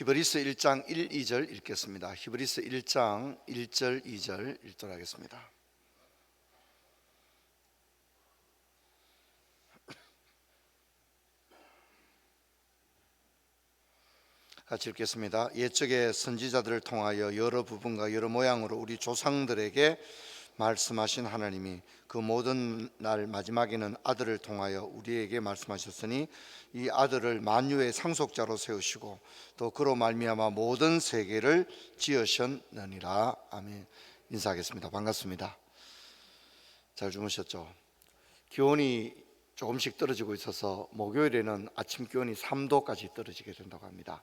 히브리서 1장 1, 2절 읽겠습니다. 히브리서 1장 1절 2절 읽도록 하겠습니다. 같이 읽겠습니다. 옛적에 선지자들을 통하여 여러 부분과 여러 모양으로 우리 조상들에게 말씀하신 하나님이 그 모든 날 마지막에는 아들을 통하여 우리에게 말씀하셨으니 이 아들을 만유의 상속자로 세우시고 또 그로 말미암아 모든 세계를 지으셨느니라. 아멘. 인사하겠습니다. 반갑습니다. 잘 주무셨죠? 기온이 조금씩 떨어지고 있어서 목요일에는 아침 기온이 3도까지 떨어지게 된다고 합니다.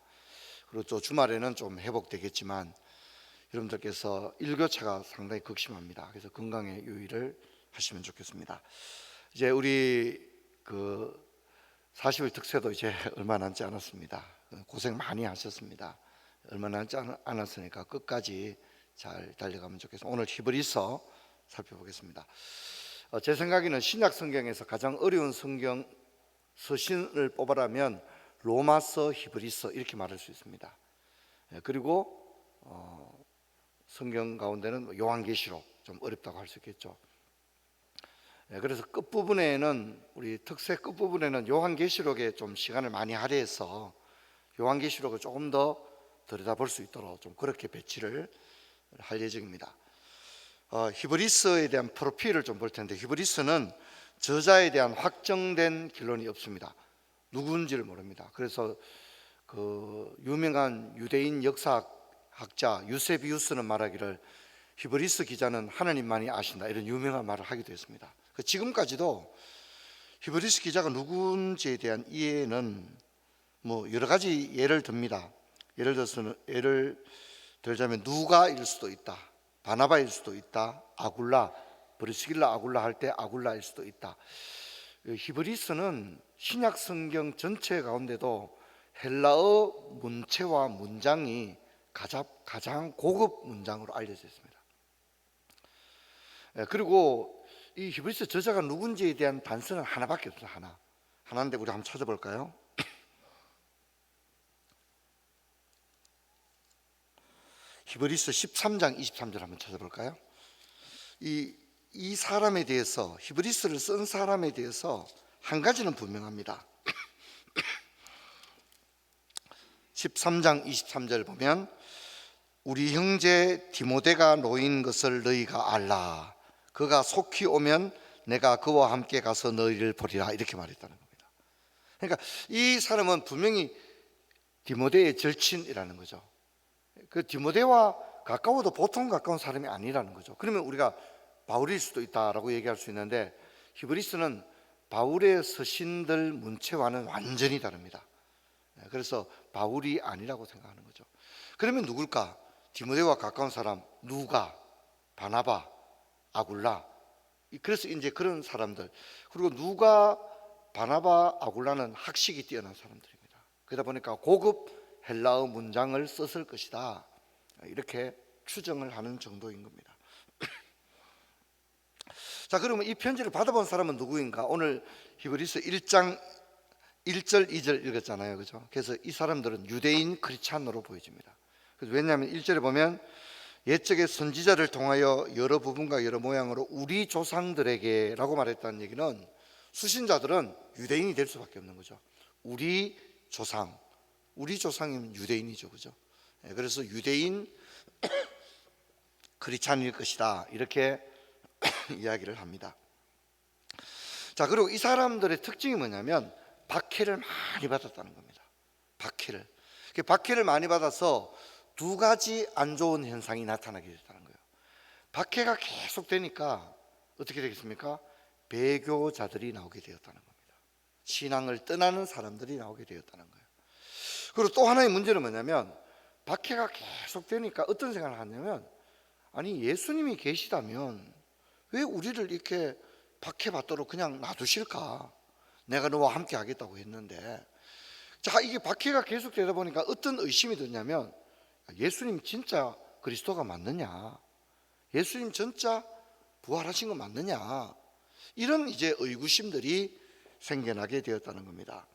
그리고 또 주말에는 좀 회복되겠지만 여러분들께서 일교차가 상당히 극심합니다. 그래서 건강에 유의를 하시면 좋겠습니다. 이제 우리 40일 특세도 이제 얼마 남지 않았습니다. 고생 많이 하셨습니다. 얼마 남지 않았으니까 끝까지 잘 달려가면 좋겠습니다. 오늘 히브리서 살펴보겠습니다. 제 생각에는 신약 성경에서 가장 어려운 성경 서신을 뽑아라면 로마서, 히브리서 이렇게 말할 수 있습니다. 그리고 성경 가운데는 요한계시록 좀 어렵다고 할 수 있겠죠. 그래서 끝부분에는 우리 특세 끝부분에는 요한계시록에 좀 시간을 많이 할애해서 요한계시록을 조금 더 들여다볼 수 있도록 좀 그렇게 배치를 할 예정입니다. 히브리서에 대한 프로필을 좀 볼 텐데 히브리서는 저자에 대한 확정된 결론이 없습니다. 누구인지를 모릅니다. 그래서 유명한 유대인 역사학자 유세비우스는 말하기를 히브리서 기자는 하나님만이 아신다 이런 유명한 말을 하기도 했습니다. 지금까지도 히브리서 기자가 누군지에 대한 이해는 여러 가지 예를 듭니다. 예를 들자면 누가일 수도 있다, 바나바일 수도 있다, 아굴라, 브리스길라 아굴라 할 때 아굴라일 수도 있다. 히브리서는 신약 성경 전체 가운데도 헬라어 문체와 문장이 가장 고급 문장으로 알려져 있습니다. 그리고 이 히브리서 저자가 누군지에 대한 단서는 하나밖에 없어요. 하나인데 우리 한번 찾아볼까요? 히브리서 13장 23절 한번 찾아볼까요? 이 사람에 대해서, 히브리서를 쓴 사람에 대해서 한 가지는 분명합니다. 13장 23절 보면 우리 형제 디모데가 놓인 것을 너희가 알라. 그가 속히 오면 내가 그와 함께 가서 너희를 보리라. 이렇게 말했다는 겁니다. 그러니까 이 사람은 분명히 디모데의 절친이라는 거죠. 그 디모데와 가까워도 보통 가까운 사람이 아니라는 거죠. 그러면 우리가 바울일 수도 있다라고 얘기할 수 있는데 히브리서는 바울의 서신들 문체와는 완전히 다릅니다. 그래서 바울이 아니라고 생각하는 거죠. 그러면 누굴까? 디모데와 가까운 사람 누가, 바나바, 아굴라. 그래서 이제 그런 사람들. 그리고 누가, 바나바, 아굴라는 학식이 뛰어난 사람들입니다. 그러다 보니까 고급 헬라어 문장을 썼을 것이다. 이렇게 추정을 하는 정도인 겁니다. 자, 그러면 이 편지를 받아본 사람은 누구인가? 오늘 히브리서 1장 1절 2절 읽었잖아요. 그죠? 그래서 이 사람들은 유대인 크리스찬으로 보여집니다. 왜냐하면 1절에 보면 옛적에 선지자를 통하여 여러 부분과 여러 모양으로 우리 조상들에게 라고 말했다는 얘기는 수신자들은 유대인이 될 수밖에 없는 거죠. 우리 조상이면 유대인이죠. 그죠? 그래서 유대인 크리스찬일 것이다. 이렇게 이야기를 합니다. 자, 그리고 이 사람들의 특징이 뭐냐면 박해를 많이 받았다는 겁니다. 박해를 많이 받아서 두 가지 안 좋은 현상이 나타나게 됐다는 거예요. 박해가 계속 되니까 어떻게 되겠습니까? 배교자들이 나오게 되었다는 겁니다. 신앙을 떠나는 사람들이 나오게 되었다는 거예요. 그리고 또 하나의 문제는 뭐냐면 박해가 계속 되니까 어떤 생각을 하냐면 아니 예수님이 계시다면 왜 우리를 이렇게 박해받도록 그냥 놔두실까? 내가 너와 함께 하겠다고 했는데. 자, 이게 박해가 계속 되다 보니까 어떤 의심이 드냐면 예수님 진짜 그리스도가 맞느냐? 예수님 진짜 부활하신 거 맞느냐? 이런 이제 의구심들이 생겨나게 되었다는 겁니다.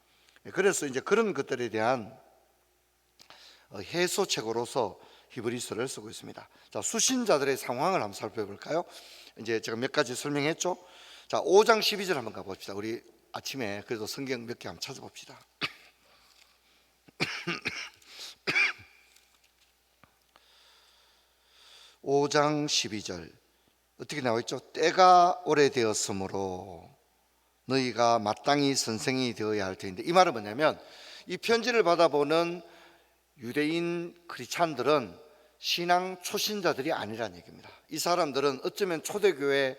그래서 이제 그런 것들에 대한 해소책으로서 히브리서를 쓰고 있습니다. 자, 수신자들의 상황을 한번 살펴볼까요? 이제 제가 몇 가지 설명했죠. 자, 5장 12절 한번 가봅시다. 우리 아침에 그래도 성경 몇 개 한번 찾아봅시다. 5장 12절 어떻게 나와 있죠? 때가 오래되었으므로 너희가 마땅히 선생이 되어야 할 터인데, 이 말은 뭐냐면 이 편지를 받아보는 유대인 크리스찬들은 신앙 초신자들이 아니라는 얘기입니다. 이 사람들은 어쩌면 초대교회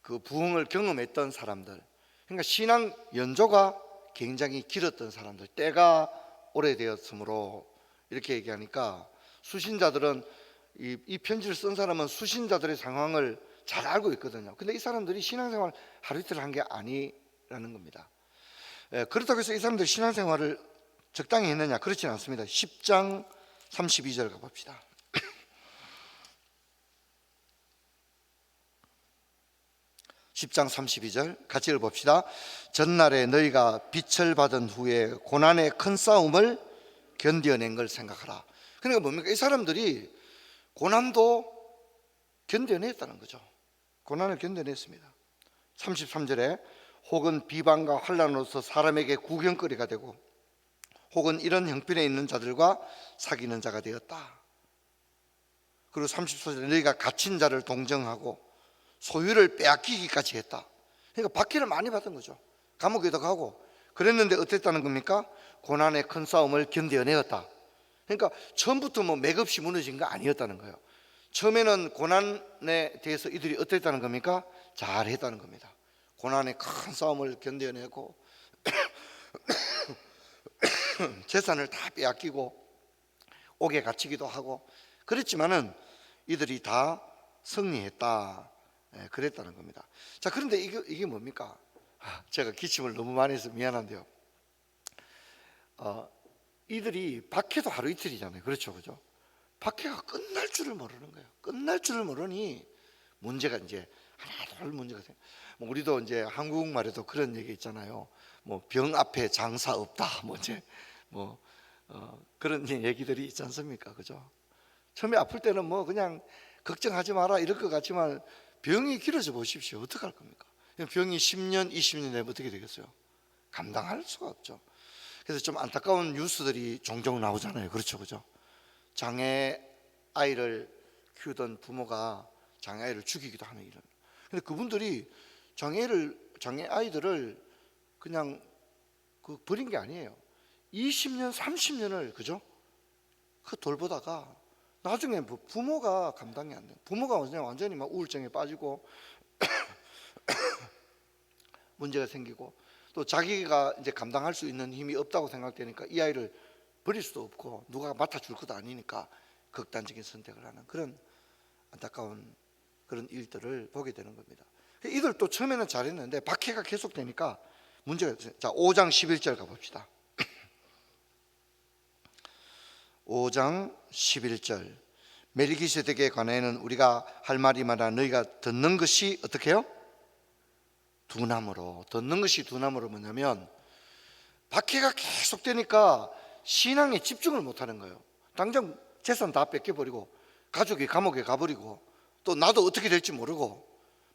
그 부흥을 경험했던 사람들, 그러니까 신앙 연조가 굉장히 길었던 사람들, 때가 오래되었으므로 이렇게 얘기하니까 수신자들은 이 편지를 쓴 사람은 수신자들의 상황을 잘 알고 있거든요. 근데 이 사람들이 신앙생활 하루 이틀 한 게 아니라는 겁니다. 그렇다고 해서 이 사람들이 신앙생활을 적당히 했느냐? 그렇지는 않습니다. 10장 32절 가봅시다. 10장 32절 같이 읽어봅시다. 전날에 너희가 빛을 받은 후에 고난의 큰 싸움을 견뎌낸 걸 생각하라. 그러니까 뭡니까? 이 사람들이 고난도 견뎌냈다는 거죠. 고난을 견뎌냈습니다. 33절에 혹은 비방과 환난으로서 사람에게 구경거리가 되고 혹은 이런 형편에 있는 자들과 사귀는 자가 되었다. 그리고 34절에 너희가 갇힌 자를 동정하고 소유를 빼앗기기까지 했다. 그러니까 박해를 많이 받은 거죠. 감옥에도 가고 그랬는데 어땠다는 겁니까? 고난의 큰 싸움을 견뎌내었다. 그러니까 처음부터 뭐 맥없이 무너진 거 아니었다는 거예요. 처음에는 고난에 대해서 이들이 어땠다는 겁니까? 잘했다는 겁니다. 고난의 큰 싸움을 견뎌내고 재산을 다 빼앗기고 옥에 갇히기도 하고 그랬지만은 이들이 다 승리했다. 그랬다는 겁니다. 자, 그런데 이게 뭡니까? 제가 기침을 너무 많이 해서 미안한데요. 이들이 박해도 하루 이틀이잖아요. 그렇죠, 그죠? 박해가 끝날 줄을 모르는 거예요. 끝날 줄을 모르니 문제가 이제 하나둘 문제가 생겨. 뭐 우리도 이제 한국말에도 그런 얘기 있잖아요. 뭐 병 앞에 장사 없다. 뭐 이제 그런 얘기들이 있지 않습니까, 그죠? 처음에 아플 때는 뭐 그냥 걱정하지 마라 이럴 것 같지만 병이 길어져 보십시오. 어떡할 겁니까? 병이 10년, 20년 되면 어떻게 되겠어요? 감당할 수가 없죠. 그래서 좀 안타까운 뉴스들이 종종 나오잖아요. 그렇죠, 그죠? 장애 아이를 키우던 부모가 장애 아이를 죽이기도 하는 이런. 근데 그분들이 장애 아이들을 그냥 버린 게 아니에요. 20년, 30년을 그죠? 그 돌보다가 나중에 부모가 감당이 안 돼요. 부모가 완전히 막 우울증에 빠지고 문제가 생기고 또 자기가 이제 감당할 수 있는 힘이 없다고 생각되니까 이 아이를 버릴 수도 없고 누가 맡아줄 것도 아니니까 극단적인 선택을 하는 그런 안타까운 그런 일들을 보게 되는 겁니다. 이들 또 처음에는 잘했는데 박해가 계속되니까 문제가 있어요. 자, 5장 11절 가봅시다. 5장 11절 멜기세덱에 관하여는 우리가 할 말이 많아 너희가 듣는 것이 어떻게 해요? 두나무로. 듣는 것이 두나무로 뭐냐면 박해가 계속되니까 신앙에 집중을 못하는 거예요. 당장 재산 다 뺏겨버리고 가족이 감옥에 가버리고 또 나도 어떻게 될지 모르고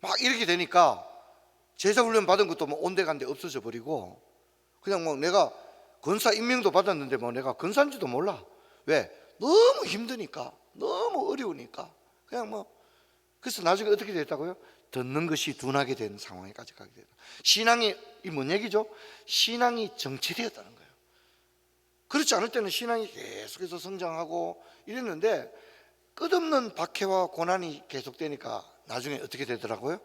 막 이렇게 되니까 제자훈련 받은 것도 뭐 온데간데 없어져 버리고 그냥 뭐 내가 권사 임명도 받았는데 뭐 내가 권사인지도 몰라. 왜? 너무 힘드니까, 너무 어려우니까 그냥 뭐. 그래서 나중에 어떻게 됐다고요? 듣는 것이 둔하게 된 상황에까지 가게 됐다. 신앙이 뭔 얘기죠? 신앙이 정체되었다는 거예요. 그렇지 않을 때는 신앙이 계속해서 성장하고 이랬는데 끝없는 박해와 고난이 계속되니까 나중에 어떻게 되더라고요?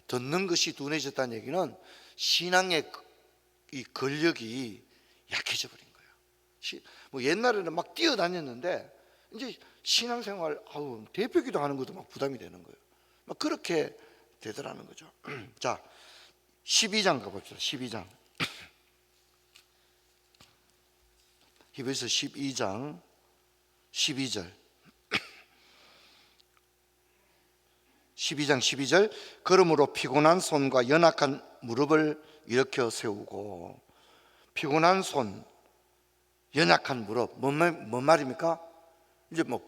듣는 것이 둔해졌다는 얘기는 신앙의 이 근력이 약해져 버린 거예요. 뭐 옛날에는 막 뛰어다녔는데 이제 신앙생활 대표기도 하는 것도 막 부담이 되는 거예요. 막 그렇게 되더라는 거죠. 자, 12장 가봅시다. 12장 히브리서 12장 12절 12장 12절 그러므로 피곤한 손과 연약한 무릎을 일으켜 세우고. 피곤한 손, 연약한 무릎. 뭔 말입니까? 이제 뭐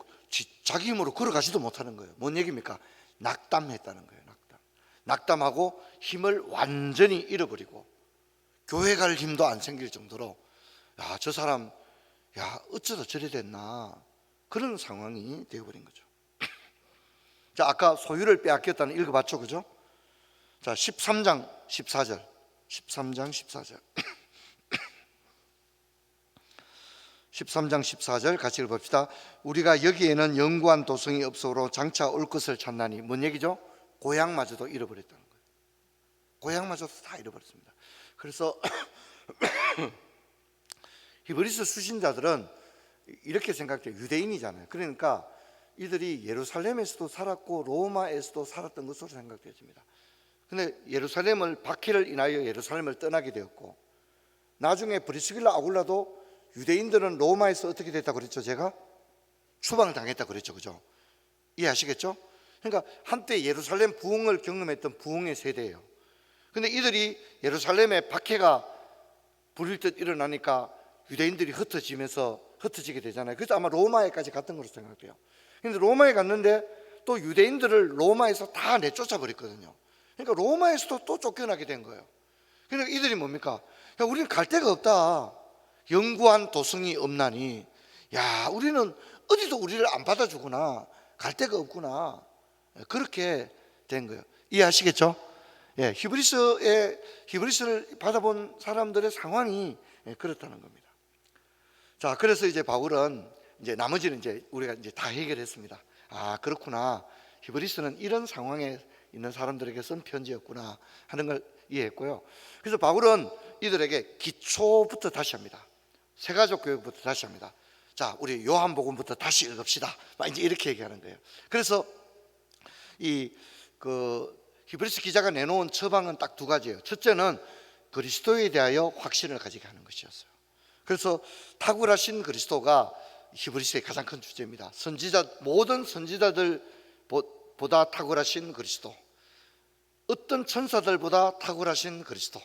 자기 힘으로 걸어가지도 못하는 거예요. 뭔 얘기입니까? 낙담했다는 거예요. 낙담하고 힘을 완전히 잃어버리고 교회 갈 힘도 안 생길 정도로 저 사람 어쩌다 저래 됐나, 그런 상황이 되어버린 거죠. 자, 아까 소유를 빼앗겼다는 읽어봤죠, 그죠? 자, 13장 14절 13장 14절 13장 14절 같이 읽어봅시다. 우리가 여기에는 영구한 도성이 없으므로 장차 올 것을 찾나니. 뭔 얘기죠? 고향마저도 잃어버렸다는 거예요. 고향마저도 다 잃어버렸습니다. 그래서 히브리서 수신자들은 이렇게 생각해요. 유대인이잖아요. 그러니까 이들이 예루살렘에서도 살았고 로마에서도 살았던 것으로 생각되어집니다. 근데 예루살렘을 박해를 인하여 예루살렘을 떠나게 되었고, 나중에 브리스길라 아굴라도 유대인들은 로마에서 어떻게 됐다고 그랬죠? 제가 추방을 당했다고 그랬죠, 그죠? 이해하시겠죠? 그러니까 한때 예루살렘 부흥을 경험했던 부흥의 세대예요. 근데 이들이 예루살렘에 박해가 불일 듯 일어나니까 유대인들이 흩어지게 되잖아요. 그래서 아마 로마에까지 갔던 것으로 생각돼요. 근데 로마에 갔는데 또 유대인들을 로마에서 다 내쫓아 버렸거든요. 그러니까 로마에서도 또 쫓겨나게 된 거예요. 그러니까 이들이 뭡니까? 우리는 갈 데가 없다. 영구한 도성이 없나니, 우리는 어디도 우리를 안 받아주구나, 갈 데가 없구나, 그렇게 된 거예요. 이해하시겠죠? 히브리서를 받아본 사람들의 상황이 그렇다는 겁니다. 자, 그래서 이제 바울은 이제 나머지는 이제 우리가 이제 다 해결했습니다. 그렇구나, 히브리서는 이런 상황에 있는 사람들에게 쓴 편지였구나 하는 걸 이해했고요. 그래서 바울은 이들에게 기초부터 다시 합니다. 세가족 교육부터 다시 합니다. 자, 우리 요한복음부터 다시 읽읍시다, 이제 이렇게 얘기하는 거예요. 그래서 히브리서 기자가 내놓은 처방은 딱 두 가지예요. 첫째는 그리스도에 대하여 확신을 가지게 하는 것이었어요. 그래서 탁월하신 그리스도가 히브리서의 가장 큰 주제입니다. 모든 선지자들보다 탁월하신 그리스도, 어떤 천사들보다 탁월하신 그리스도,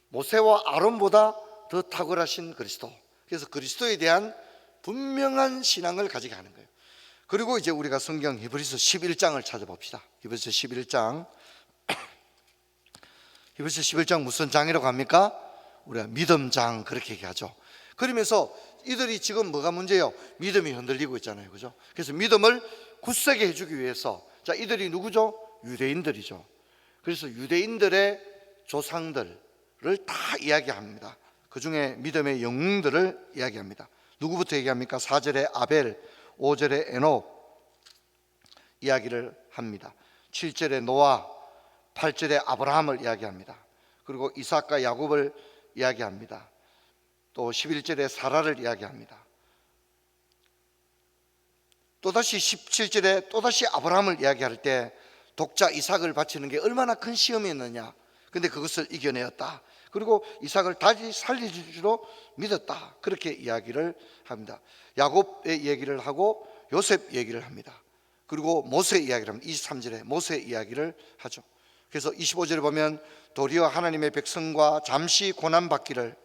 모세와 아론보다 더 탁월하신 그리스도. 그래서 그리스도에 대한 분명한 신앙을 가지게 하는 거예요. 그리고 이제 우리가 성경 히브리서 11장을 찾아봅시다. 히브리서 11장 히브리서 11장 무슨 장이라고 합니까? 우리가 믿음장 그렇게 얘기하죠. 그러면서 이들이 지금 뭐가 문제예요? 믿음이 흔들리고 있잖아요, 그죠? 그래서 믿음을 굳세게 해주기 위해서, 자, 이들이 누구죠? 유대인들이죠. 그래서 유대인들의 조상들을 다 이야기합니다. 그 중에 믿음의 영웅들을 이야기합니다. 누구부터 얘기합니까? 4절에 아벨, 5절에 에녹 이야기를 합니다. 7절에 노아, 8절에 아브라함을 이야기합니다. 그리고 이삭과 야곱을 이야기합니다. 또 11절에 사라를 이야기합니다. 또다시 17절에 또다시 아브라함을 이야기할 때 독자 이삭을 바치는 게 얼마나 큰 시험이었느냐, 근데 그것을 이겨내었다. 그리고 이삭을 다시 살릴 줄로 믿었다. 그렇게 이야기를 합니다. 야곱의 얘기를 하고 요셉 얘기를 합니다. 그리고 모세 이야기를 합니다. 23절에 모세 이야기를 하죠. 그래서 25절에 보면 도리어 하나님의 백성과 잠시 고난받기를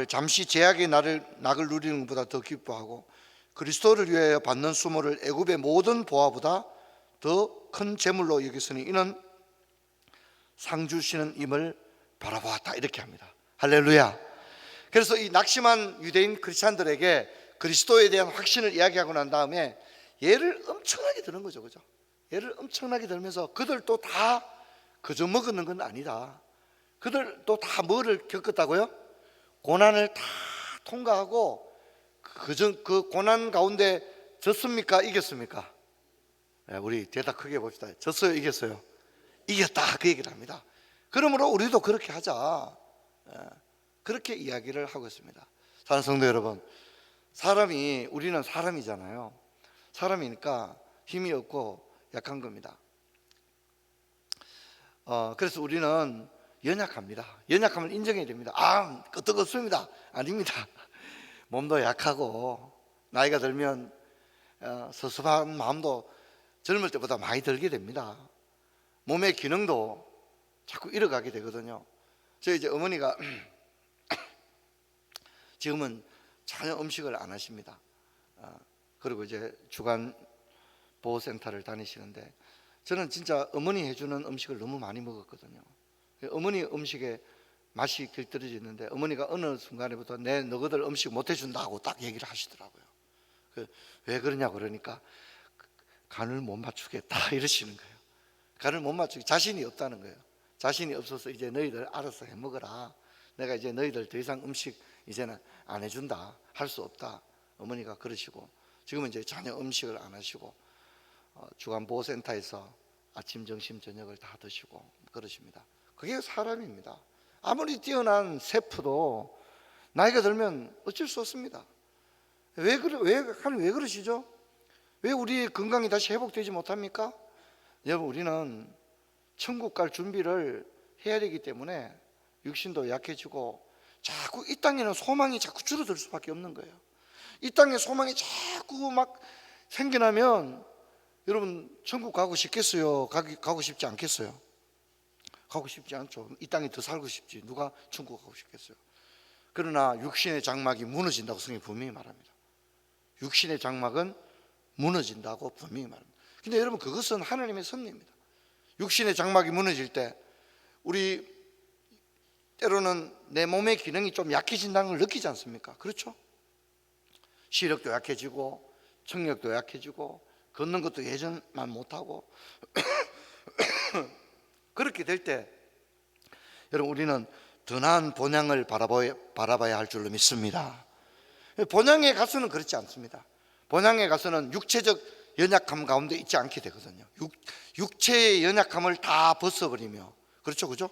잠시 제약의 낙을 누리는 것보다 더 기뻐하고 그리스도를 위하여 받는 수모를 애굽의 모든 보화보다 더 큰 재물로 여겼으니 이는 상 주시는 임을 바라보았다. 이렇게 합니다. 할렐루야. 그래서 이 낙심한 유대인 크리스찬들에게 그리스도에 대한 확신을 이야기하고 난 다음에 예를 엄청나게 드는 거죠, 그죠? 예를 엄청나게 들면서 그들도 다 그저 먹는 건 아니다. 그들도 다 뭐를 겪었다고요? 고난을 다 통과하고 그 고난 가운데 졌습니까? 이겼습니까? 우리 대답 크게 봅시다. 졌어요? 이겼어요? 이겼다, 그 얘기를 합니다. 그러므로 우리도 그렇게 하자, 그렇게 이야기를 하고 있습니다. 사랑하는 성도 여러분, 우리는 사람이잖아요. 사람이니까 힘이 없고 약한 겁니다. 그래서 우리는 연약합니다. 연약함을 인정해야 됩니다. 끄떡없습니다. 아닙니다. 몸도 약하고 나이가 들면 섭섭한 마음도 젊을 때보다 많이 들게 됩니다. 몸의 기능도 자꾸 잃어가게 되거든요. 저희 이제 어머니가 지금은 전혀 음식을 안 하십니다. 그리고 이제 주간 보호센터를 다니시는데, 저는 진짜 어머니 해주는 음식을 너무 많이 먹었거든요. 어머니 음식에 맛이 길들여지는데, 어머니가 어느 순간에부터 내 너희들 음식 못 해준다고 딱 얘기를 하시더라고요. 왜 그러냐고 그러니까 간을 못 맞추겠다 이러시는 거예요. 간을 못 맞추기, 자신이 없다는 거예요. 자신이 없어서 이제 너희들 알아서 해 먹어라. 내가 이제 너희들 더 이상 음식 이제는 안 해준다, 할 수 없다. 어머니가 그러시고, 지금은 이제 전혀 음식을 안 하시고 주간보호센터에서 아침, 점심, 저녁을 다 드시고 그러십니다. 그게 사람입니다. 아무리 뛰어난 셰프도 나이가 들면 어쩔 수 없습니다. 왜 그러시죠? 왜 우리 건강이 다시 회복되지 못합니까? 여러분, 우리는 천국 갈 준비를 해야 되기 때문에 육신도 약해지고, 자꾸 이 땅에는 소망이 자꾸 줄어들 수밖에 없는 거예요. 이 땅에 소망이 자꾸 막 생겨나면 여러분, 천국 가고 싶겠어요? 가고 싶지 않겠어요? 가고 싶지 않죠. 이 땅에 더 살고 싶지, 누가 천국 가고 싶겠어요? 그러나 육신의 장막이 무너진다고 성경이 분명히 말합니다. 육신의 장막은 무너진다고 분명히 말합니다. 근데 여러분, 그것은 하나님의 섭리입니다. 육신의 장막이 무너질 때 우리 때로는 내 몸의 기능이 좀 약해진다는 걸 느끼지 않습니까? 그렇죠? 시력도 약해지고 청력도 약해지고 걷는 것도 예전만 못하고 그렇게 될 때 여러분, 우리는 더 나은 본향을 바라봐야 할 줄로 믿습니다. 본향에 가서는 그렇지 않습니다. 본향에 가서는 육체적 연약함 가운데 있지 않게 되거든요. 육체의 연약함을 다 벗어버리며, 그렇죠, 그죠?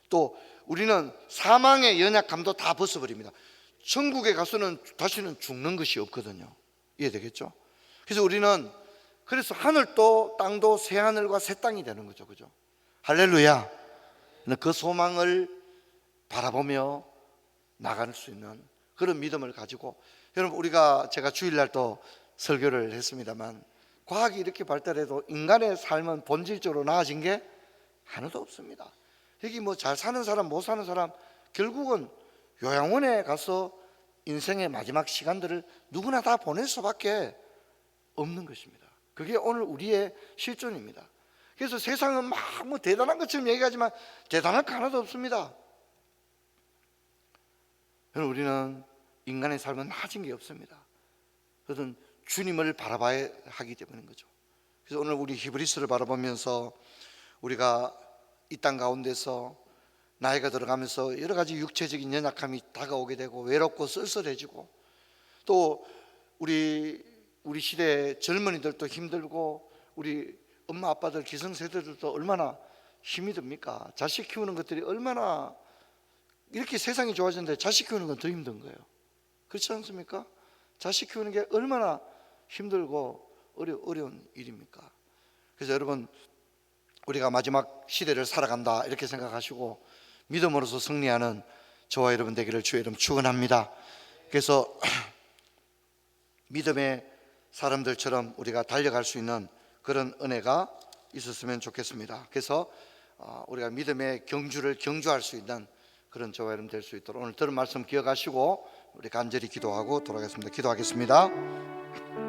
또 우리는 사망의 연약함도 다 벗어버립니다. 천국에 가서는 다시는 죽는 것이 없거든요. 이해되겠죠? 그래서 우리는 그래서 하늘도 땅도 새 하늘과 새 땅이 되는 거죠, 그죠? 할렐루야. 그 소망을 바라보며 나갈 수 있는 그런 믿음을 가지고, 여러분, 제가 주일날 또 설교를 했습니다만, 과학이 이렇게 발달해도 인간의 삶은 본질적으로 나아진 게 하나도 없습니다. 여기 뭐 잘 사는 사람, 못 사는 사람, 결국은 요양원에 가서 인생의 마지막 시간들을 누구나 다 보낼 수밖에 없는 것입니다. 그게 오늘 우리의 실존입니다. 그래서 세상은 막 뭐 대단한 것처럼 얘기하지만 대단할 거 하나도 없습니다. 우리는 인간의 삶은 나아진 게 없습니다. 그것은 주님을 바라봐야 하기 때문인 거죠. 그래서 오늘 우리 히브리서를 바라보면서 우리가 이 땅 가운데서 나이가 들어가면서 여러 가지 육체적인 연약함이 다가오게 되고 외롭고 쓸쓸해지고, 또 우리 시대의 젊은이들도 힘들고 우리 엄마 아빠들 기성세대들도 얼마나 힘이 듭니까? 자식 키우는 것들이 얼마나 이렇게 세상이 좋아졌는데 자식 키우는 건 더 힘든 거예요. 그렇지 않습니까? 자식 키우는 게 얼마나 힘들고 어려운 일입니까? 그래서 여러분, 우리가 마지막 시대를 살아간다 이렇게 생각하시고 믿음으로서 승리하는 저와 여러분 되기를 주의 이름 축원합니다. 그래서 믿음의 사람들처럼 우리가 달려갈 수 있는 그런 은혜가 있었으면 좋겠습니다. 그래서 우리가 믿음의 경주를 경주할 수 있는 그런 저와 여러분 될 수 있도록 오늘 들은 말씀 기억하시고 우리 간절히 기도하고 돌아가겠습니다. 기도하겠습니다.